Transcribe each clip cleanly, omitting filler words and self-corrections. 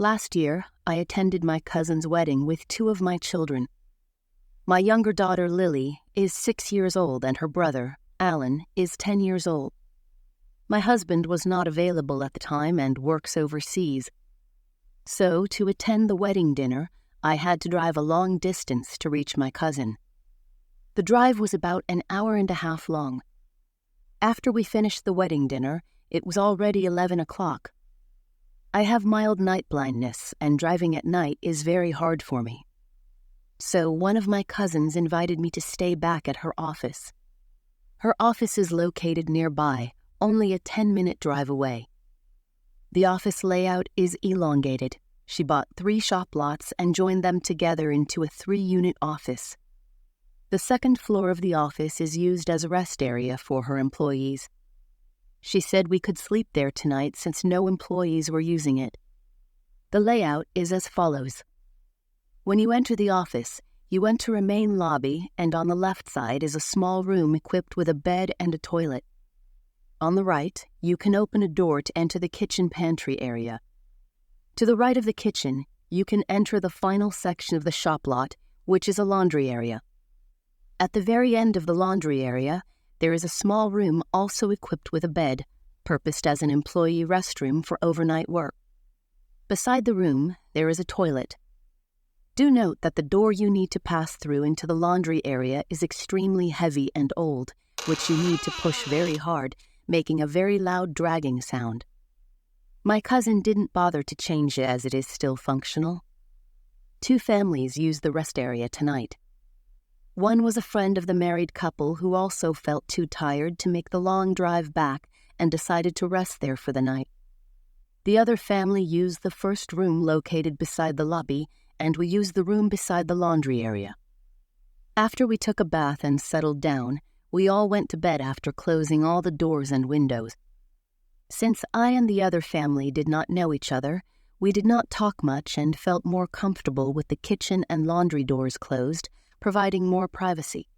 Last year, I attended my cousin's wedding with 2 of my children. My younger daughter, Lily, is 6 years old, and her brother, Alan, is 10 years old. My husband was not available at the time and works overseas. So, to attend the wedding dinner, I had to drive a long distance to reach my cousin. The drive was about an hour and a half long. After we finished the wedding dinner, it was already 11 o'clock. I have mild night blindness, and driving at night is very hard for me. So one of my cousins invited me to stay back at her office. Her office is located nearby, only a 10-minute drive away. The office layout is elongated. She bought 3 shop lots and joined them together into a 3-unit office. The second floor of the office is used as a rest area for her employees. She said we could sleep there tonight since no employees were using it. The layout is as follows. When you enter the office, you enter a main lobby, and on the left side is a small room equipped with a bed and a toilet. On the right, you can open a door to enter the kitchen pantry area. To the right of the kitchen, you can enter the final section of the shop lot, which is a laundry area. At the very end of the laundry area, there is a small room also equipped with a bed, purposed as an employee restroom for overnight work. Beside the room, there is a toilet. Do note that the door you need to pass through into the laundry area is extremely heavy and old, which you need to push very hard, making a very loud dragging sound. My cousin didn't bother to change it as it is still functional. 2 families used the rest area tonight. One was a friend of the married couple who also felt too tired to make the long drive back and decided to rest there for the night. The other family used the first room located beside the lobby, and we used the room beside the laundry area. After we took a bath and settled down, we all went to bed after closing all the doors and windows. Since I and the other family did not know each other, we did not talk much and felt more comfortable with the kitchen and laundry doors closed, providing more privacy.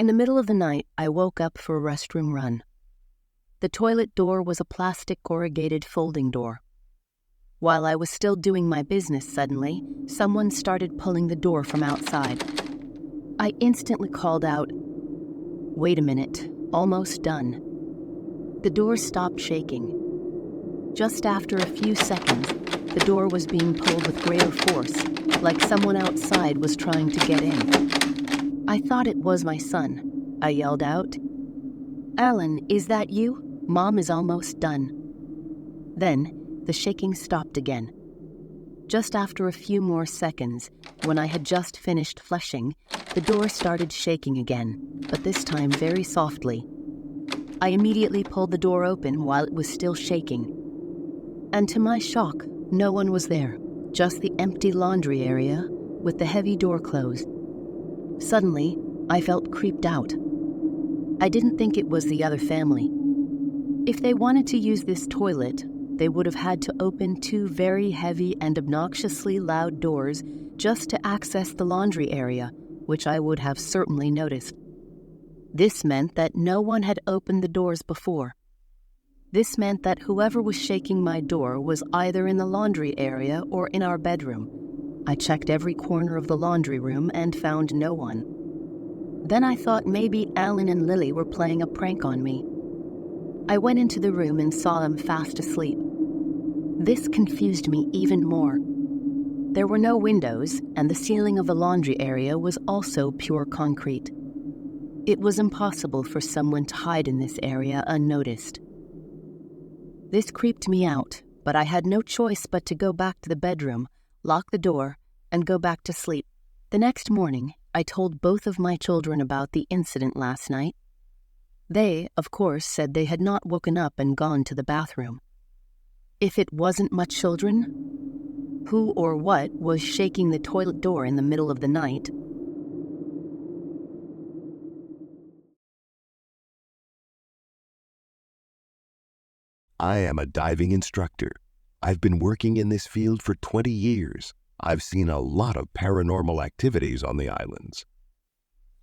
In the middle of the night, I woke up for a restroom run. The toilet door was a plastic corrugated folding door. While I was still doing my business, suddenly, someone started pulling the door from outside. I instantly called out, "Wait a minute, almost done." The door stopped shaking. Just after a few seconds, the door was being pulled with greater force, like someone outside was trying to get in. I thought it was my son. I yelled out, "Alan, is that you? Mom is almost done." Then, the shaking stopped again. Just after a few more seconds, when I had just finished flushing, the door started shaking again, but this time very softly. I immediately pulled the door open while it was still shaking. And to my shock, no one was there, just the empty laundry area with the heavy door closed. Suddenly, I felt creeped out. I didn't think it was the other family. If they wanted to use this toilet, they would have had to open 2 very heavy and obnoxiously loud doors just to access the laundry area, which I would have certainly noticed. This meant that no one had opened the doors before. This meant that whoever was shaking my door was either in the laundry area or in our bedroom. I checked every corner of the laundry room and found no one. Then I thought maybe Alan and Lily were playing a prank on me. I went into the room and saw them fast asleep. This confused me even more. There were no windows, and the ceiling of the laundry area was also pure concrete. It was impossible for someone to hide in this area unnoticed. This creeped me out, but I had no choice but to go back to the bedroom, lock the door, and go back to sleep. The next morning, I told both of my children about the incident last night. They, of course, said they had not woken up and gone to the bathroom. If it wasn't my children, who or what was shaking the toilet door in the middle of the night? I am a diving instructor. I've been working in this field for 20 years. I've seen a lot of paranormal activities on the islands.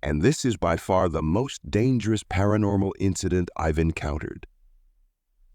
And this is by far the most dangerous paranormal incident I've encountered.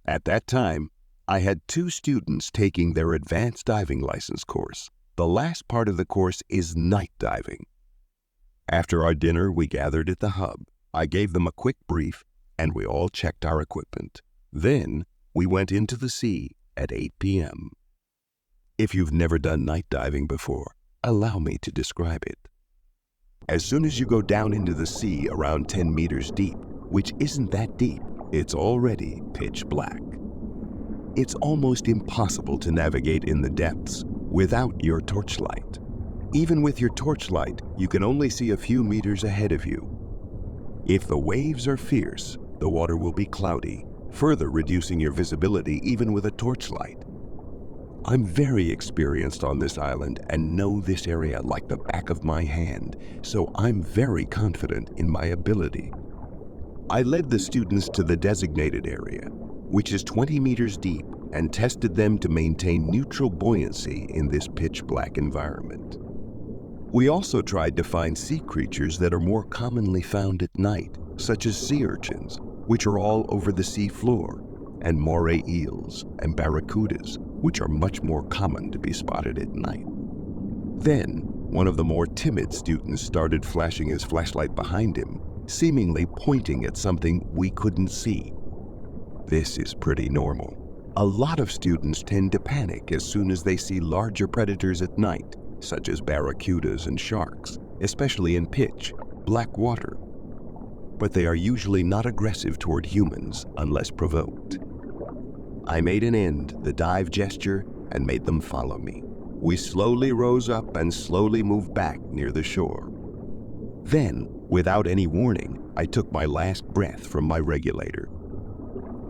At that time, I had 2 students taking their advanced diving license course. The last part of the course is night diving. After our dinner, we gathered at the hub. I gave them a quick brief, and we all checked our equipment. Then, we went into the sea at 8 p.m. If you've never done night diving before, allow me to describe it. As soon as you go down into the sea around 10 meters deep, which isn't that deep, it's already pitch black. It's almost impossible to navigate in the depths without your torchlight. Even with your torchlight, you can only see a few meters ahead of you. If the waves are fierce, the water will be cloudy, further reducing your visibility even with a torchlight. I'm very experienced on this island and know this area like the back of my hand, so I'm very confident in my ability. I led the students to the designated area, which is 20 meters deep, and tested them to maintain neutral buoyancy in this pitch-black environment. We also tried to find sea creatures that are more commonly found at night, such as sea urchins, which are all over the sea floor, and moray eels and barracudas, which are much more common to be spotted at night. Then, one of the more timid students started flashing his flashlight behind him, seemingly pointing at something we couldn't see. This is pretty normal. A lot of students tend to panic as soon as they see larger predators at night, such as barracudas and sharks, especially in pitch black water. But they are usually not aggressive toward humans unless provoked. I made an end the dive gesture and made them follow me. We slowly rose up and slowly moved back near the shore. Then, without any warning, I took my last breath from my regulator.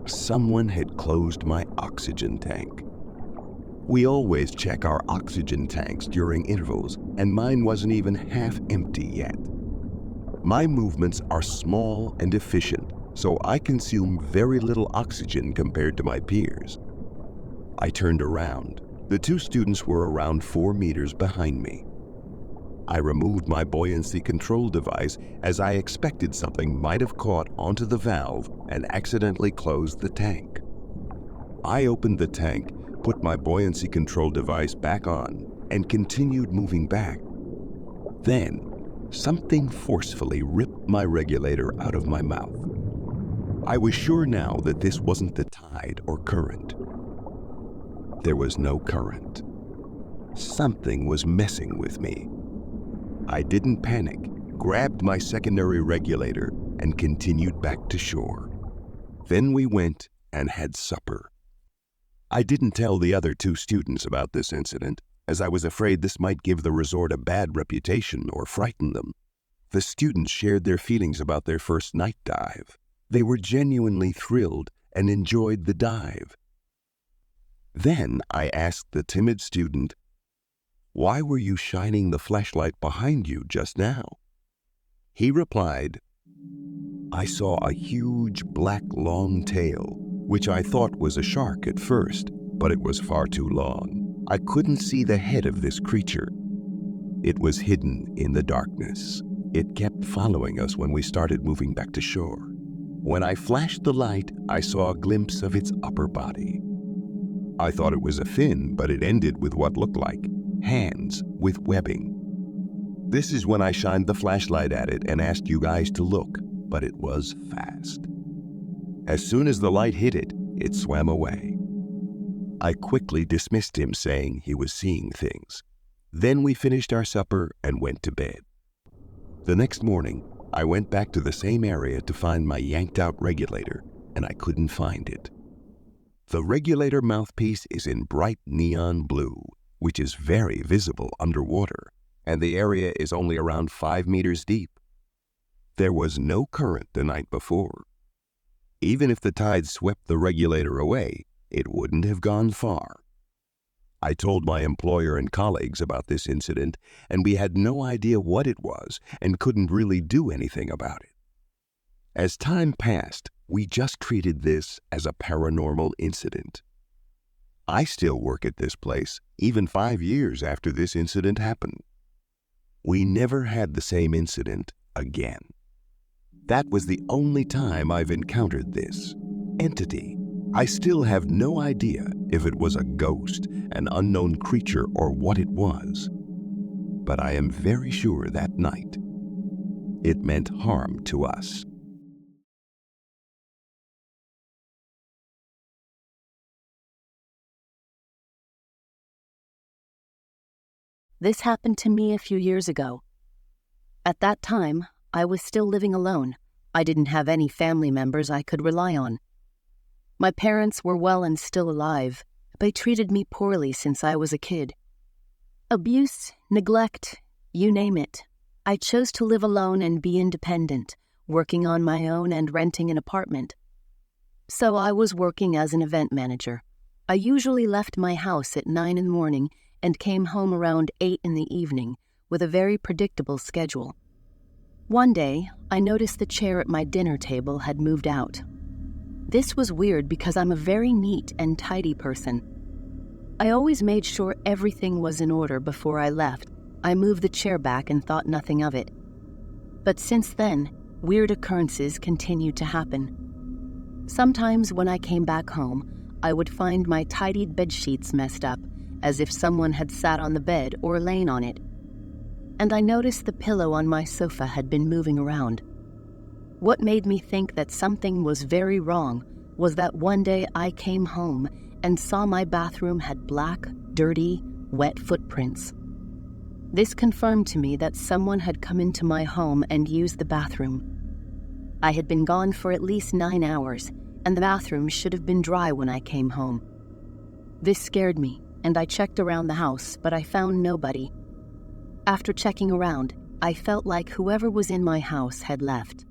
Someone had closed my oxygen tank. We always check our oxygen tanks during intervals, and mine wasn't even half empty yet. My movements are small and efficient, so I consume very little oxygen compared to my peers. I turned around. The 2 students were around 4 meters behind me. I removed my buoyancy control device as I expected something might have caught onto the valve and accidentally closed the tank. I opened the tank, put my buoyancy control device back on, and continued moving back. Then, something forcefully ripped my regulator out of my mouth. I was sure now that this wasn't the tide or current. There was no current. Something was messing with me. I didn't panic, grabbed my secondary regulator, and continued back to shore. Then we went and had supper. I didn't tell the other 2 students about this incident, as I was afraid this might give the resort a bad reputation or frighten them. The students shared their feelings about their first night dive. They were genuinely thrilled and enjoyed the dive. Then I asked the timid student, "Why were you shining the flashlight behind you just now?" He replied, "I saw a huge black long tail, which I thought was a shark at first, but it was far too long. I couldn't see the head of this creature. It was hidden in the darkness. It kept following us when we started moving back to shore. When I flashed the light, I saw a glimpse of its upper body. I thought it was a fin, but it ended with what looked like hands with webbing. This is when I shined the flashlight at it and asked you guys to look, but it was fast. As soon as the light hit it, it swam away." I quickly dismissed him, saying he was seeing things. Then we finished our supper and went to bed. The next morning, I went back to the same area to find my yanked-out regulator, and I couldn't find it. The regulator mouthpiece is in bright neon blue, which is very visible underwater, and the area is only around 5 meters deep. There was no current the night before. Even if the tide swept the regulator away, it wouldn't have gone far. I told my employer and colleagues about this incident, and we had no idea what it was and couldn't really do anything about it. As time passed, we just treated this as a paranormal incident. I still work at this place, even 5 years after this incident happened. We never had the same incident again. That was the only time I've encountered this entity. I still have no idea if it was a ghost, an unknown creature, or what it was. But I am very sure that night it meant harm to us. This happened to me a few years ago. At that time, I was still living alone. I didn't have any family members I could rely on. My parents were well and still alive. They treated me poorly since I was a kid. Abuse, neglect, you name it. I chose to live alone and be independent, working on my own and renting an apartment. So I was working as an event manager. I usually left my house at 9 in the morning and came home around 8 in the evening with a very predictable schedule. One day, I noticed the chair at my dinner table had moved out. This was weird because I'm a very neat and tidy person. I always made sure everything was in order before I left. I moved the chair back and thought nothing of it. But since then, weird occurrences continued to happen. Sometimes when I came back home, I would find my tidied bed sheets messed up, as if someone had sat on the bed or lain on it. And I noticed the pillow on my sofa had been moving around. What made me think that something was very wrong was that one day I came home and saw my bathroom had black, dirty, wet footprints. This confirmed to me that someone had come into my home and used the bathroom. I had been gone for at least 9 hours, and the bathroom should have been dry when I came home. This scared me, and I checked around the house, but I found nobody. After checking around, I felt like whoever was in my house had left.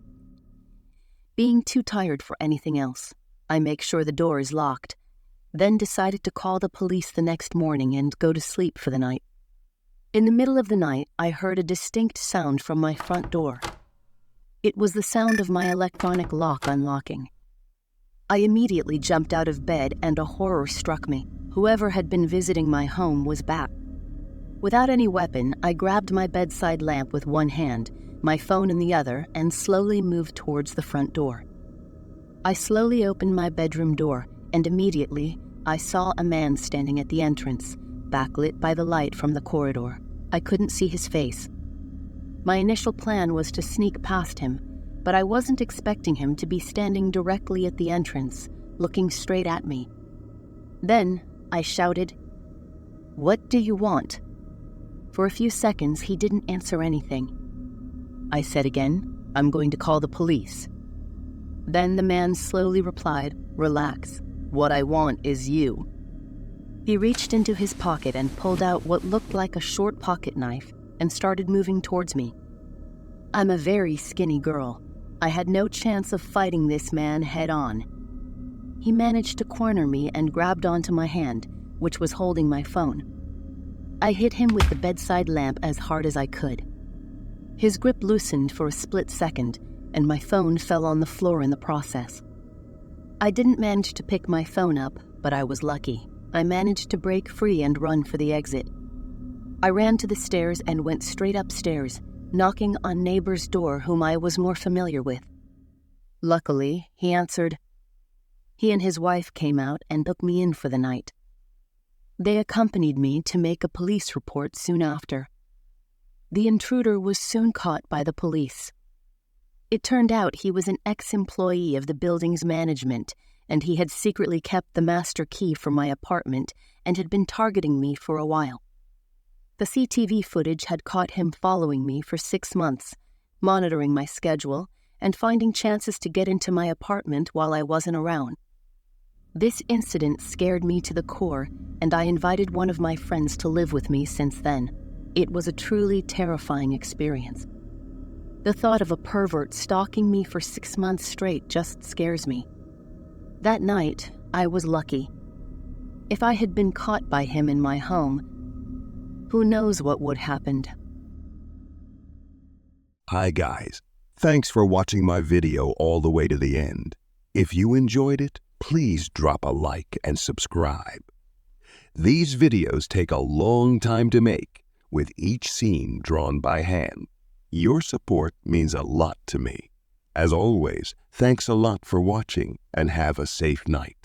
Being too tired for anything else, I make sure the door is locked, then decided to call the police the next morning and go to sleep for the night. In the middle of the night, I heard a distinct sound from my front door. It was the sound of my electronic lock unlocking. I immediately jumped out of bed and a horror struck me. Whoever had been visiting my home was back. Without any weapon, I grabbed my bedside lamp with one hand, my phone in the other, and slowly moved towards the front door. I slowly opened my bedroom door, and immediately I saw a man standing at the entrance, backlit by the light from the corridor. I couldn't see his face. My initial plan was to sneak past him, but I wasn't expecting him to be standing directly at the entrance, looking straight at me. Then I shouted, "What do you want?" For a few seconds, he didn't answer anything. I said again, "I'm going to call the police." Then the man slowly replied, "Relax. What I want is you." He reached into his pocket and pulled out what looked like a short pocket knife and started moving towards me. I'm a very skinny girl. I had no chance of fighting this man head on. He managed to corner me and grabbed onto my hand, which was holding my phone. I hit him with the bedside lamp as hard as I could. His grip loosened for a split second, and my phone fell on the floor in the process. I didn't manage to pick my phone up, but I was lucky. I managed to break free and run for the exit. I ran to the stairs and went straight upstairs, knocking on neighbor's door whom I was more familiar with. Luckily, he answered. He and his wife came out and took me in for the night. They accompanied me to make a police report soon after. The intruder was soon caught by the police. It turned out he was an ex-employee of the building's management, and he had secretly kept the master key for my apartment and had been targeting me for a while. The CCTV footage had caught him following me for 6 months, monitoring my schedule and finding chances to get into my apartment while I wasn't around. This incident scared me to the core, and I invited one of my friends to live with me since then. It was a truly terrifying experience. The thought of a pervert stalking me for 6 months straight just scares me. That night, I was lucky. If I had been caught by him in my home, who knows what would have happened. Hi guys, thanks for watching my video all the way to the end. If you enjoyed it, please drop a like and subscribe. These videos take a long time to make, with each scene drawn by hand. Your support means a lot to me. As always, thanks a lot for watching and have a safe night.